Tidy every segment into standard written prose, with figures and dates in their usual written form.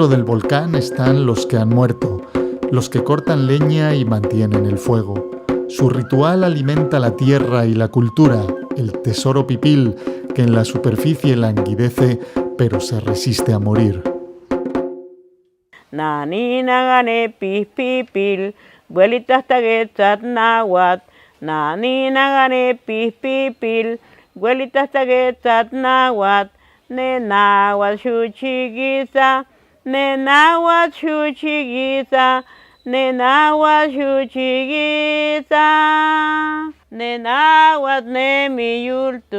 centro del volcán están los que han muerto, los que cortan leña y mantienen el fuego. Su ritual alimenta la tierra y la cultura, el tesoro pipil, que en la superficie languidece, pero se resiste a morir. Nani nagane pipil, vuelitas taguetat nahuat. Nani nagane pipil, vuelitas taguetat nahuat. Ne nahuat chuchiguisa, ne nahuat chuchiguisa, ne nahuat chuchiguisa, ne nahuat ne miyultu.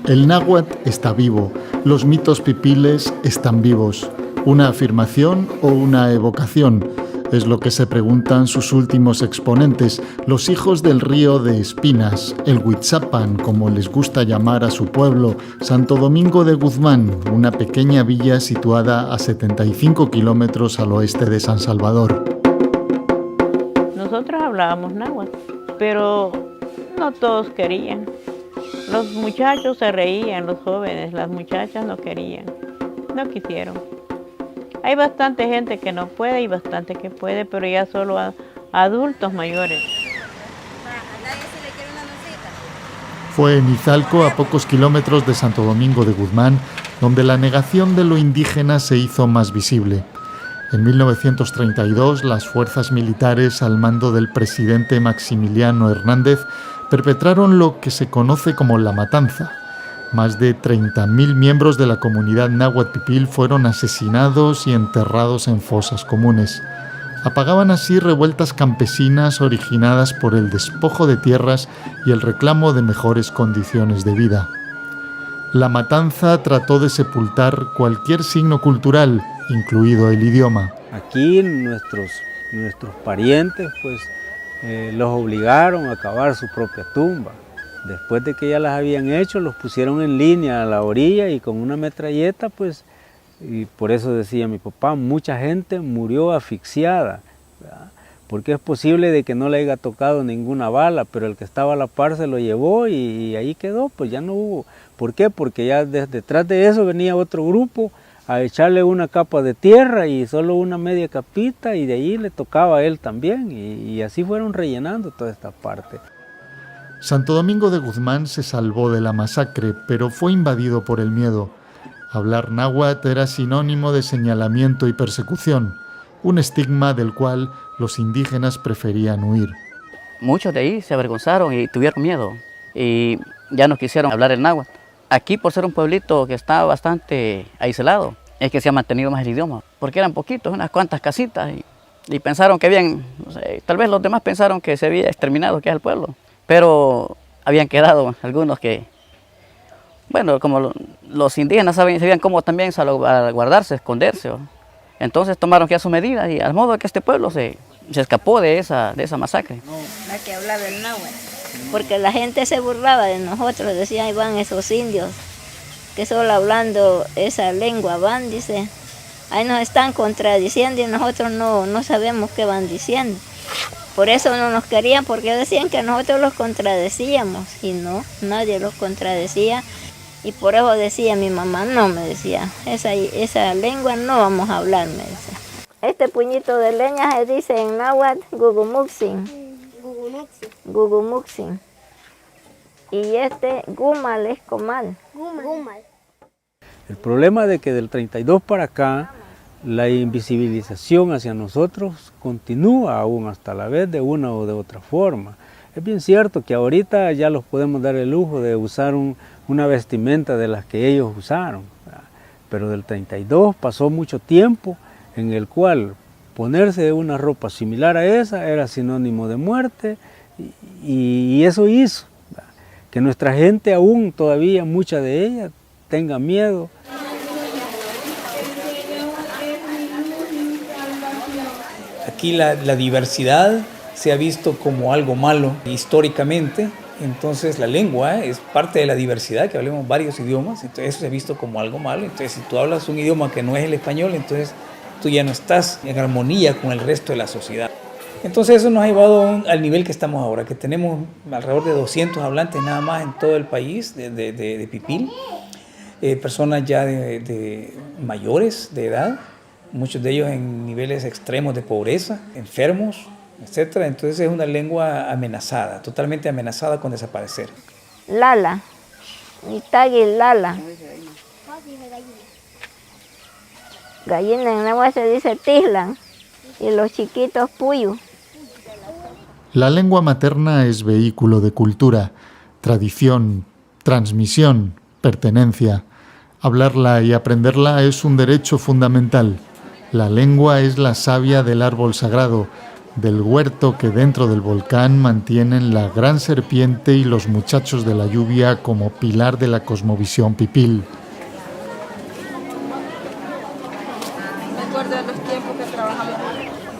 El náhuatl está vivo, los mitos pipiles están vivos. ¿Una afirmación o una evocación? Es lo que se preguntan sus últimos exponentes, los hijos del río de Espinas, el Huitzapan, como les gusta llamar a su pueblo, Santo Domingo de Guzmán, una pequeña villa situada a 75 kilómetros al oeste de San Salvador. Nosotros hablábamos náhuatl, pero no todos querían. Los muchachos se reían, los jóvenes, las muchachas no querían, no quisieron. Hay bastante gente que no puede y bastante que puede, pero ya solo adultos mayores. Fue en Izalco, a pocos kilómetros de Santo Domingo de Guzmán, donde la negación de lo indígena se hizo más visible. En 1932, las fuerzas militares al mando del presidente Maximiliano Hernández perpetraron lo que se conoce como la matanza. Más de 30.000 miembros de la comunidad náhuatl pipil fueron asesinados y enterrados en fosas comunes. Apagaban así revueltas campesinas originadas por el despojo de tierras y el reclamo de mejores condiciones de vida. La matanza trató de sepultar cualquier signo cultural, incluido el idioma. Aquí nuestros parientes los obligaron a cavar su propia tumba. Después de que ya las habían hecho, los pusieron en línea a la orilla y con una metralleta, y por eso decía mi papá, mucha gente murió asfixiada, ¿verdad? Porque es posible de que no le haya tocado ninguna bala, pero el que estaba a la par se lo llevó y ahí quedó, pues ya no hubo. ¿Por qué? Porque ya detrás de eso venía otro grupo a echarle una capa de tierra y solo una media capita, y de ahí le tocaba a él también, y así fueron rellenando toda esta parte. Santo Domingo de Guzmán se salvó de la masacre, pero fue invadido por el miedo. Hablar náhuatl era sinónimo de señalamiento y persecución, un estigma del cual los indígenas preferían huir. Muchos de ahí se avergonzaron y tuvieron miedo, y ya no quisieron hablar el náhuatl. Aquí, por ser un pueblito que está bastante aislado, es que se ha mantenido más el idioma, porque eran poquitos, unas cuantas casitas, y pensaron que habían, no sé, tal vez los demás pensaron que se había exterminado que es el pueblo, pero habían quedado algunos que, bueno, como los indígenas sabían cómo también salvaguardarse, esconderse, ¿no? Entonces tomaron ya sus medidas, y al modo que este pueblo se escapó de esa masacre. La que hablaba el náhuatl. Porque la gente se burlaba de nosotros, decían, ahí van esos indios, que solo hablando esa lengua van, dice, ahí nos están contradiciendo y nosotros no sabemos qué van diciendo. Por eso no nos querían, porque decían que nosotros los contradecíamos, y no, nadie los contradecía, y por eso decía mi mamá, no, me decía, esa lengua no vamos a hablar, me decía. Este puñito de leña se dice en náhuatl, gugumuxin. Gugumuxin. Y este gumal es comal. Gumal. El problema de que del 32 para acá, la invisibilización hacia nosotros continúa aún hasta la vez de una o de otra forma. Es bien cierto que ahorita ya los podemos dar el lujo de usar una vestimenta de las que ellos usaron, ¿verdad? Pero del 32 pasó mucho tiempo en el cual ponerse una ropa similar a esa era sinónimo de muerte, y eso hizo, ¿verdad?, que nuestra gente aún todavía, mucha de ella, tenga miedo. Aquí la diversidad se ha visto como algo malo históricamente, entonces la lengua es parte de la diversidad, que hablemos varios idiomas, entonces eso se ha visto como algo malo. Entonces si tú hablas un idioma que no es el español, entonces tú ya no estás en armonía con el resto de la sociedad. Entonces eso nos ha llevado al nivel que estamos ahora, que tenemos alrededor de 200 hablantes nada más en todo el país de pipil, personas ya de mayores de edad, muchos de ellos en niveles extremos de pobreza, enfermos, etc. Entonces es una lengua amenazada, totalmente amenazada con desaparecer. Lala, Itagui Lala. Gallina en náhuatl se dice tislan y los chiquitos puyu. La lengua materna es vehículo de cultura, tradición, transmisión, pertenencia. Hablarla y aprenderla es un derecho fundamental. La lengua es la savia del árbol sagrado, del huerto que dentro del volcán mantienen la gran serpiente y los muchachos de la lluvia como pilar de la cosmovisión pipil.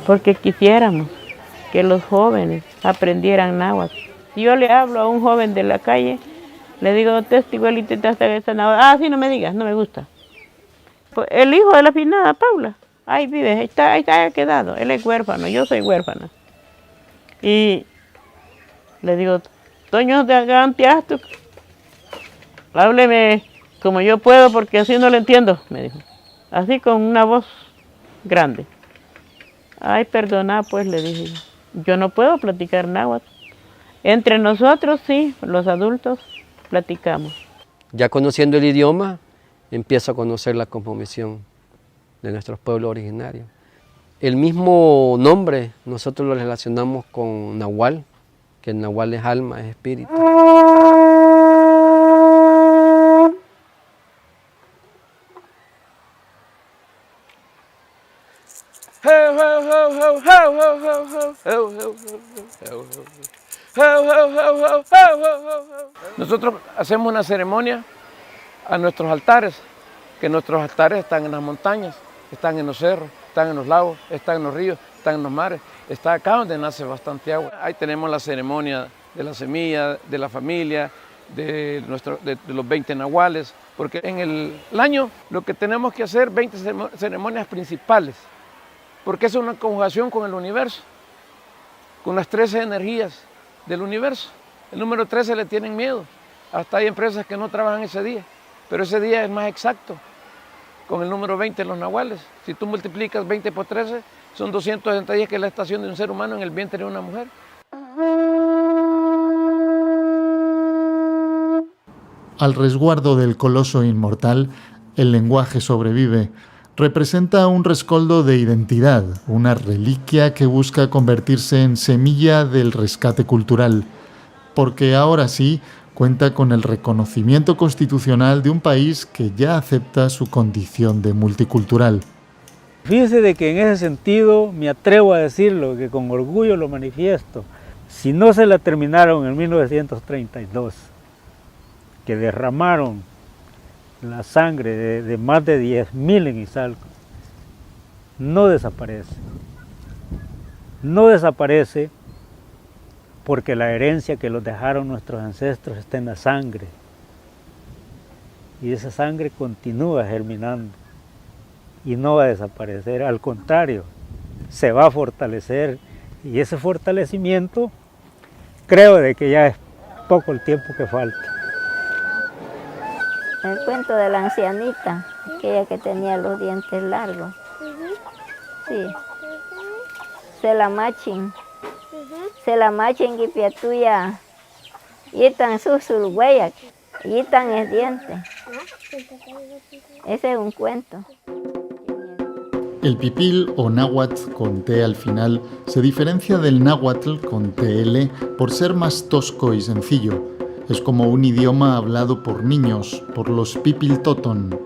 Porque quisiéramos que los jóvenes aprendieran náhuatl. Si yo le hablo a un joven de la calle, le digo, igualito hasta esa náhuatl. Ah, sí, no me digas, no me gusta. Pues el hijo de la finada, Paula, ahí vive, ahí está quedado. Él es huérfano, yo soy huérfana. Y le digo, Toño de Agantiasto, hábleme como yo puedo porque así no le entiendo, me dijo. Así con una voz grande. Ay, perdona, pues le dije, yo no puedo platicar náhuatl. Entre nosotros sí, los adultos platicamos. Ya conociendo el idioma, empiezo a conocer la cosmovisión de nuestros pueblos originarios. El mismo nombre nosotros lo relacionamos con Nahual, que el Nahual es alma, es espíritu. Nosotros hacemos una ceremonia a nuestros altares, que nuestros altares están en las montañas, están en los cerros, están en los lagos, están en los ríos, están en los mares, está acá donde nace bastante agua. Ahí tenemos la ceremonia de la semilla, de la familia, de los 20 nahuales, porque en el año lo que tenemos que hacer 20 ceremonias principales, porque es una conjugación con el universo, con las 13 energías del universo. El número 13 le tienen miedo, hasta hay empresas que no trabajan ese día, pero ese día es más exacto, con el número 20 en los nahuales. Si tú multiplicas 20 por 13, son 260 días, que es la estación de un ser humano en el vientre de una mujer. Al resguardo del coloso inmortal, el lenguaje sobrevive. Representa un rescoldo de identidad, una reliquia que busca convertirse en semilla del rescate cultural, porque ahora sí cuenta con el reconocimiento constitucional de un país que ya acepta su condición de multicultural. Fíjese de que en ese sentido me atrevo a decirlo, que con orgullo lo manifiesto. Si no se la terminaron en 1932, que derramaron la sangre de más de 10.000 en Izalco, no desaparece. No desaparece porque la herencia que los dejaron nuestros ancestros está en la sangre. Y esa sangre continúa germinando y no va a desaparecer, al contrario, se va a fortalecer, y ese fortalecimiento creo de que ya es poco el tiempo que falta. El cuento de la ancianita, aquella que tenía los dientes largos. Sí. Se la machen y piatuya, yitan susulhueya, yitan es diente. Ese es un cuento. El pipil o náhuatl con T al final se diferencia del náhuatl con TL por ser más tosco y sencillo. Es como un idioma hablado por niños, por los pipiltoton.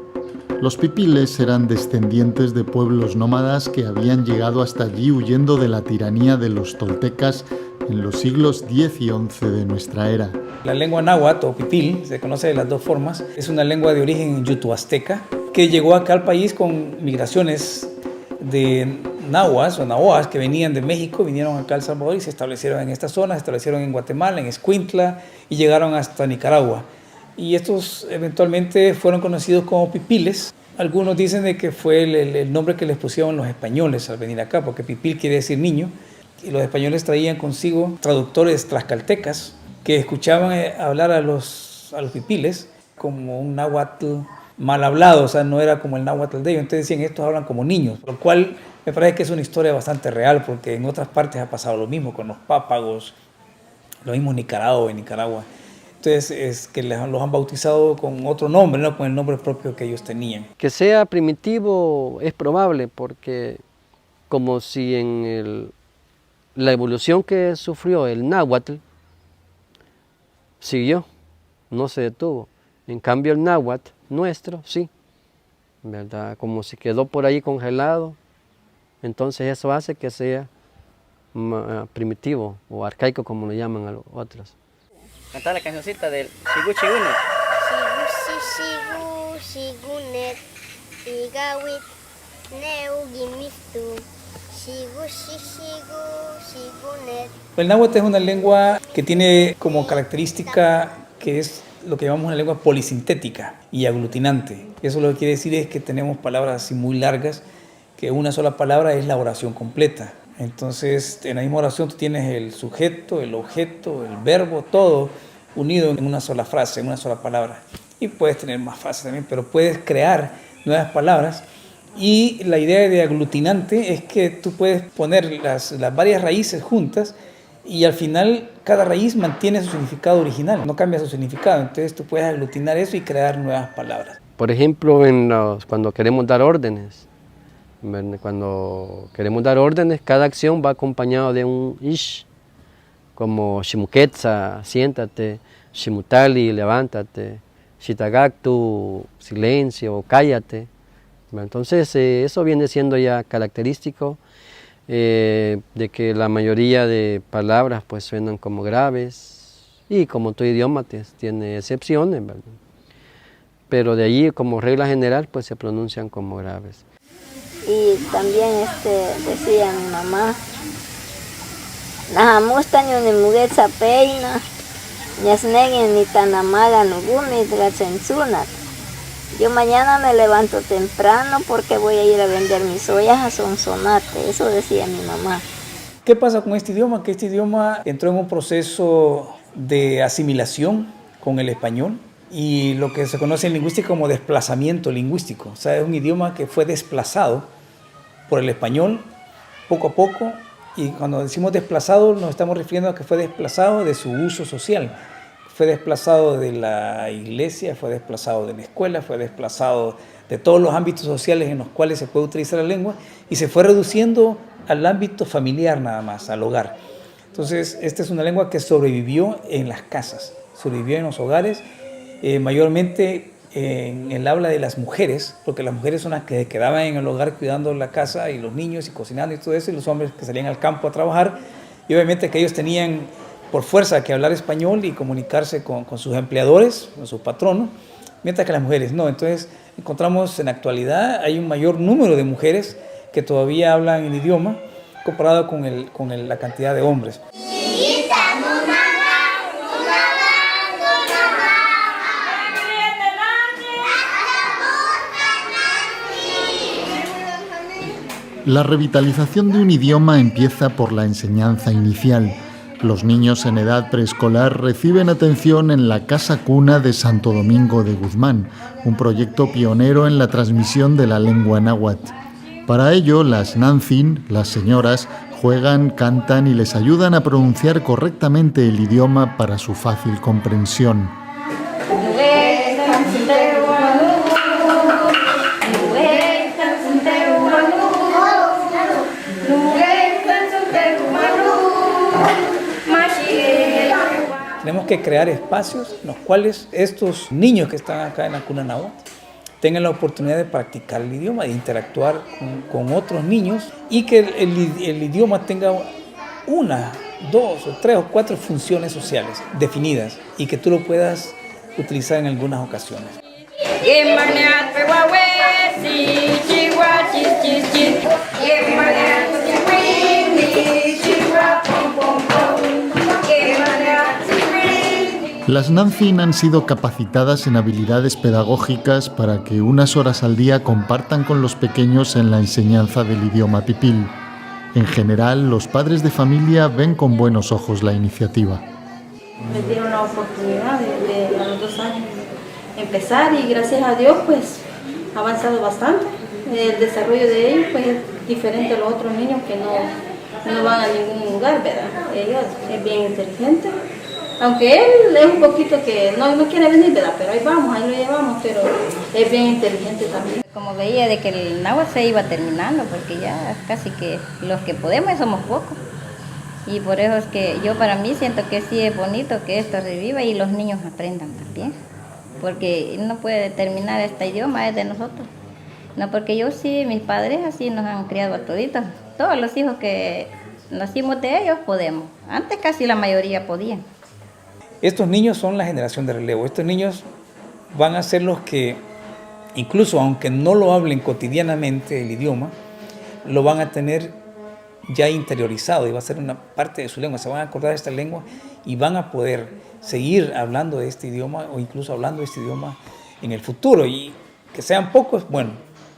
Los pipiles eran descendientes de pueblos nómadas que habían llegado hasta allí huyendo de la tiranía de los toltecas en los siglos X y XI de nuestra era. La lengua náhuatl o pipil, se conoce de las dos formas, es una lengua de origen yuto-azteca que llegó acá al país con migraciones de nahuas o nahuas que venían de México, vinieron acá a El Salvador y se establecieron en esta zona, se establecieron en Guatemala, en Escuintla y llegaron hasta Nicaragua. Y estos eventualmente fueron conocidos como pipiles. Algunos dicen de que fue el nombre que les pusieron los españoles al venir acá, porque pipil quiere decir niño. Y los españoles traían consigo traductores tlaxcaltecas que escuchaban hablar a los pipiles como un náhuatl mal hablado, o sea, no era como el náhuatl de ellos. Entonces decían, estos hablan como niños, lo cual me parece que es una historia bastante real, porque en otras partes ha pasado lo mismo con los pápagos, lo mismo en Nicaragua. Entonces es que los han bautizado con otro nombre, no con el nombre propio que ellos tenían. Que sea primitivo es probable, porque como si en la evolución que sufrió el náhuatl siguió, no se detuvo. En cambio el náhuatl nuestro, sí, ¿verdad? Como si quedó por ahí congelado, entonces eso hace que sea primitivo o arcaico, como lo llaman a los otros. Cantar la cancioncita del Shigu Shigunet. Shigu Shigunet, Igawit, Neugimistu, Shigu Shigunet. El náhuatl es una lengua que tiene como característica que es lo que llamamos una lengua polisintética y aglutinante. Eso lo que quiere decir es que tenemos palabras así muy largas, que una sola palabra es la oración completa. Entonces, en la misma oración tú tienes el sujeto, el objeto, el verbo, todo unido en una sola frase, en una sola palabra. Y puedes tener más frases también, pero puedes crear nuevas palabras. Y la idea de aglutinante es que tú puedes poner las varias raíces juntas y al final cada raíz mantiene su significado original, no cambia su significado. Entonces tú puedes aglutinar eso y crear nuevas palabras. Por ejemplo, cuando queremos dar órdenes, cada acción va acompañado de un ish, como Shimuketza, siéntate, Shimutali, levántate, Shitagaktu, silencio, cállate. Entonces eso viene siendo ya característico de que la mayoría de palabras pues suenan como graves y como todo idioma tiene excepciones, ¿verdad? Pero de allí como regla general pues se pronuncian como graves. Y también decía mi mamá, Najamustaño ni muguetza peina, ñasneguen ni tanamaga nugumi dracenzunat. Yo mañana me levanto temprano porque voy a ir a vender mis ollas a Sonsonate, eso decía mi mamá. ¿Qué pasa con este idioma? Que este idioma entró en un proceso de asimilación con el español y lo que se conoce en lingüística como desplazamiento lingüístico. O sea, es un idioma que fue desplazado por el español poco a poco, y cuando decimos desplazado nos estamos refiriendo a que fue desplazado de su uso social. Fue desplazado de la iglesia, fue desplazado de la escuela, fue desplazado de todos los ámbitos sociales en los cuales se puede utilizar la lengua y se fue reduciendo al ámbito familiar nada más, al hogar. Entonces, esta es una lengua que sobrevivió en las casas, sobrevivió en los hogares, mayormente en el habla de las mujeres, porque las mujeres son las que quedaban en el hogar cuidando la casa y los niños y cocinando y todo eso, y los hombres que salían al campo a trabajar, y obviamente que ellos tenían por fuerza que hablar español y comunicarse con sus empleadores, con sus patronos, mientras que las mujeres no. Entonces encontramos en la actualidad hay un mayor número de mujeres que todavía hablan el idioma comparado con la cantidad de hombres. La revitalización de un idioma empieza por la enseñanza inicial. Los niños en edad preescolar reciben atención en la Casa Cuna de Santo Domingo de Guzmán, un proyecto pionero en la transmisión de la lengua náhuatl. Para ello, las Nanzin, las señoras, juegan, cantan y les ayudan a pronunciar correctamente el idioma para su fácil comprensión. Tenemos que crear espacios en los cuales estos niños que están acá en la cuna náhuatl tengan la oportunidad de practicar el idioma, de interactuar con otros niños y que el idioma tenga 1, 2, 3 o 4 funciones sociales definidas y que tú lo puedas utilizar en algunas ocasiones. Give Las Nanzin han sido capacitadas en habilidades pedagógicas para que unas horas al día compartan con los pequeños en la enseñanza del idioma pipil. En general, los padres de familia ven con buenos ojos la iniciativa. Me dieron la oportunidad de a los 2 años empezar y gracias a Dios pues ha avanzado bastante. El desarrollo de ellos pues es diferente a los otros niños que no van a ningún lugar, ¿verdad? Ellos es bien inteligente. Aunque él es un poquito que no quiere venir, ¿verdad? Pero ahí vamos, ahí lo llevamos, pero es bien inteligente también. Como veía de que el náhuatl se iba terminando, porque ya casi que los que podemos somos pocos. Y por eso es que yo para mí siento que sí es bonito que esto reviva y los niños aprendan también. Porque no puede terminar este idioma, es de nosotros. No, porque yo sí, mis padres así nos han criado a toditos. Todos los hijos que nacimos de ellos podemos. Antes casi la mayoría podían. Estos niños son la generación de relevo. Estos niños van a ser los que, incluso aunque no lo hablen cotidianamente el idioma, lo van a tener ya interiorizado y va a ser una parte de su lengua. Se van a acordar de esta lengua y van a poder seguir hablando de este idioma o incluso hablando de este idioma en el futuro. Y que sean pocos, bueno,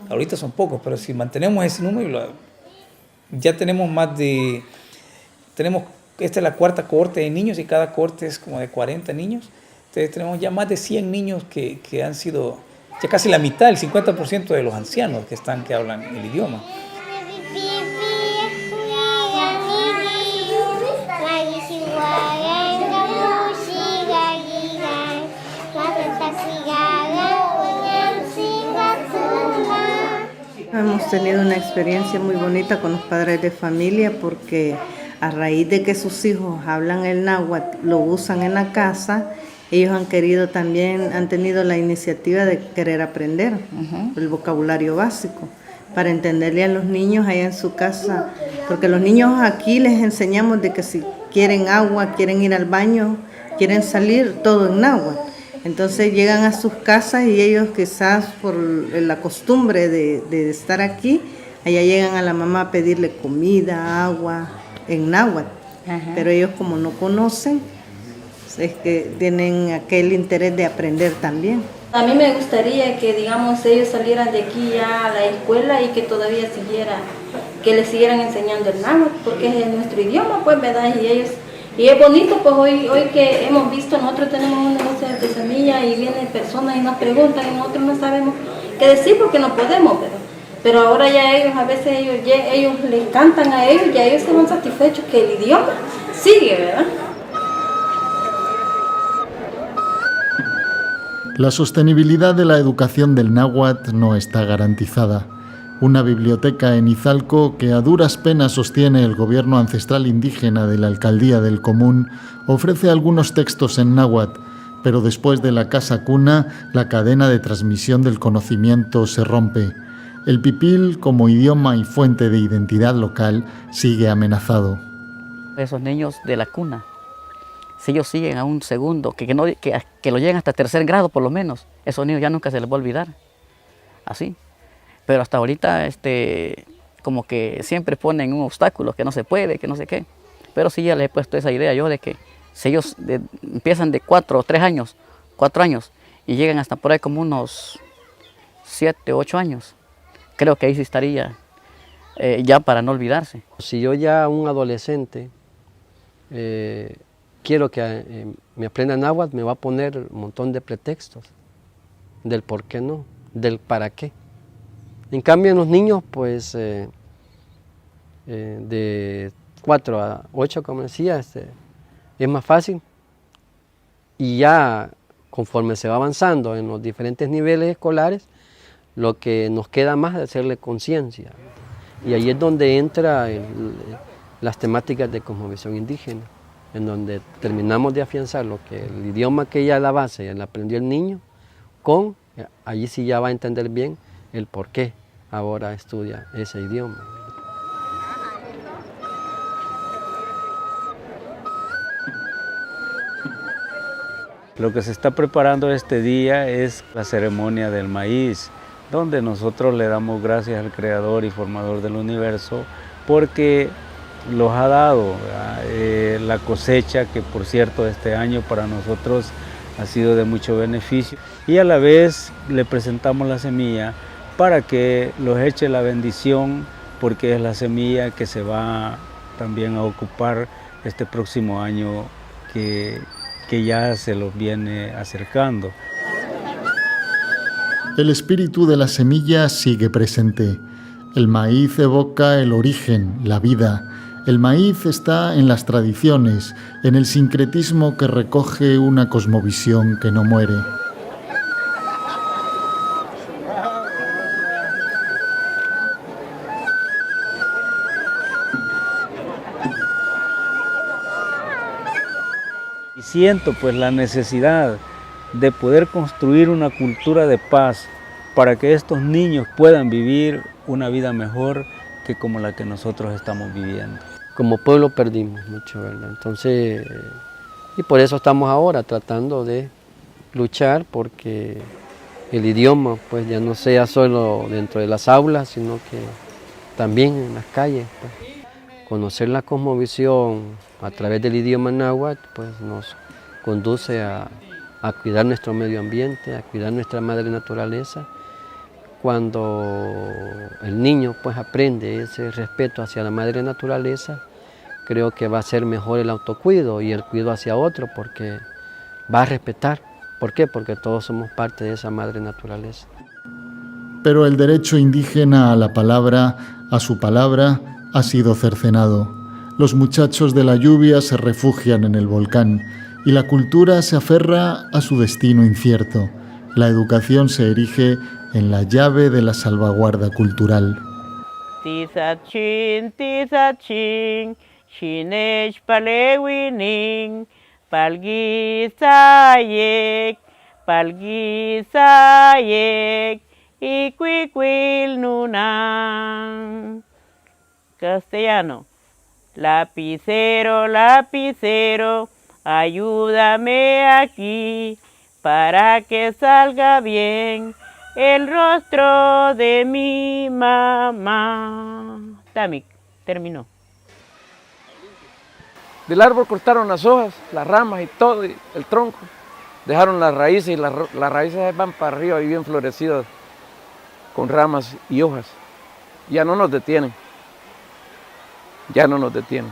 ahorita son pocos, pero si mantenemos ese número, ya tenemos esta es la 4ª cohorte de niños y cada cohorte es como de 40 niños. Entonces tenemos ya más de 100 niños que han sido, ya casi la mitad, el 50% de los ancianos que hablan el idioma. Hemos tenido una experiencia muy bonita con los padres de familia porque a raíz de que sus hijos hablan el náhuatl, lo usan en la casa, ellos han tenido la iniciativa de querer aprender el vocabulario básico para entenderle a los niños allá en su casa, porque los niños aquí les enseñamos de que si quieren agua, quieren ir al baño, quieren salir, todo en náhuatl. Entonces llegan a sus casas y ellos quizás por la costumbre de estar aquí, allá llegan a la mamá a pedirle comida, agua, en náhuatl. Pero ellos como no conocen, es que tienen aquel interés de aprender también. A mí me gustaría que, digamos, ellos salieran de aquí ya a la escuela y que todavía que les siguieran enseñando el náhuatl, porque es nuestro idioma, pues, ¿verdad? Y es bonito, pues hoy que hemos visto, nosotros tenemos un negocio de semilla y vienen personas y nos preguntan y nosotros no sabemos qué decir porque no podemos, pero ahora ya ellos, a veces ellos les cantan a ellos, ya ellos se van satisfechos que el idioma sigue, ¿verdad? La sostenibilidad de la educación del náhuatl no está garantizada. Una biblioteca en Izalco, que a duras penas sostiene el gobierno ancestral indígena de la alcaldía del Común, ofrece algunos textos en náhuatl, pero después de la casa cuna, la cadena de transmisión del conocimiento se rompe. El pipil, como idioma y fuente de identidad local, sigue amenazado. Esos niños de la cuna, si ellos siguen a un segundo, que lo lleguen hasta 3er grado por lo menos, esos niños ya nunca se les va a olvidar. Así. Pero hasta ahorita como que siempre ponen un obstáculo, que no se puede, que no sé qué. Pero sí ya les he puesto esa idea yo de que si ellos empiezan de 4 años, y llegan hasta por ahí como unos 7 o 8 años, creo que ahí sí estaría ya para no olvidarse. Si yo ya un adolescente quiero que me aprenda náhuatl, me va a poner un montón de pretextos del por qué no, del para qué. En cambio, en los niños, pues, de 4 a 8, como decía, es más fácil. Y ya, conforme se va avanzando en los diferentes niveles escolares, lo que nos queda más es hacerle conciencia. Y ahí es donde entran las temáticas de cosmovisión indígena, en donde terminamos de afianzar lo que el idioma que ya es la base, ya le aprendió el niño, allí sí ya va a entender bien el por qué ahora estudia ese idioma. Lo que se está preparando este día es la ceremonia del maíz, donde nosotros le damos gracias al Creador y Formador del Universo, porque los ha dado, la cosecha, que por cierto este año para nosotros ha sido de mucho beneficio, y a la vez le presentamos la semilla para que los eche la bendición, porque es la semilla que se va también a ocupar este próximo año que ya se los viene acercando. El espíritu de la semilla sigue presente. El maíz evoca el origen, la vida. El maíz está en las tradiciones, en el sincretismo que recoge una cosmovisión que no muere. Y siento pues la necesidad de poder construir una cultura de paz para que estos niños puedan vivir una vida mejor que como la que nosotros estamos viviendo. Como pueblo perdimos mucho, ¿verdad? Entonces, y por eso estamos ahora tratando de luchar porque el idioma pues ya no sea solo dentro de las aulas, sino que también en las calles. Pues. Conocer la cosmovisión a través del idioma náhuatl pues nos conduce a cuidar nuestro medio ambiente, a cuidar nuestra madre naturaleza. Cuando el niño pues aprende ese respeto hacia la madre naturaleza, creo que va a ser mejor el autocuido y el cuidado hacia otro, porque va a respetar. ¿Por qué? Porque todos somos parte de esa madre naturaleza. Pero el derecho indígena a la palabra, a su palabra, ha sido cercenado. Los muchachos de la lluvia se refugian en el volcán y la cultura se aferra a su destino incierto. La educación se erige en la llave de la salvaguarda cultural. Tisachin, tisachin, shinesh palewinin, palguisayek, palguisayek, y cuicuil nunan. Castellano. Lapicero, lapicero, ayúdame aquí para que salga bien el rostro de mi mamá. Tami, terminó. Del árbol cortaron las hojas, las ramas y todo, y el tronco. Dejaron las raíces y las raíces van para arriba y bien florecidas con ramas y hojas. Ya no nos detienen. Ya no nos detienen.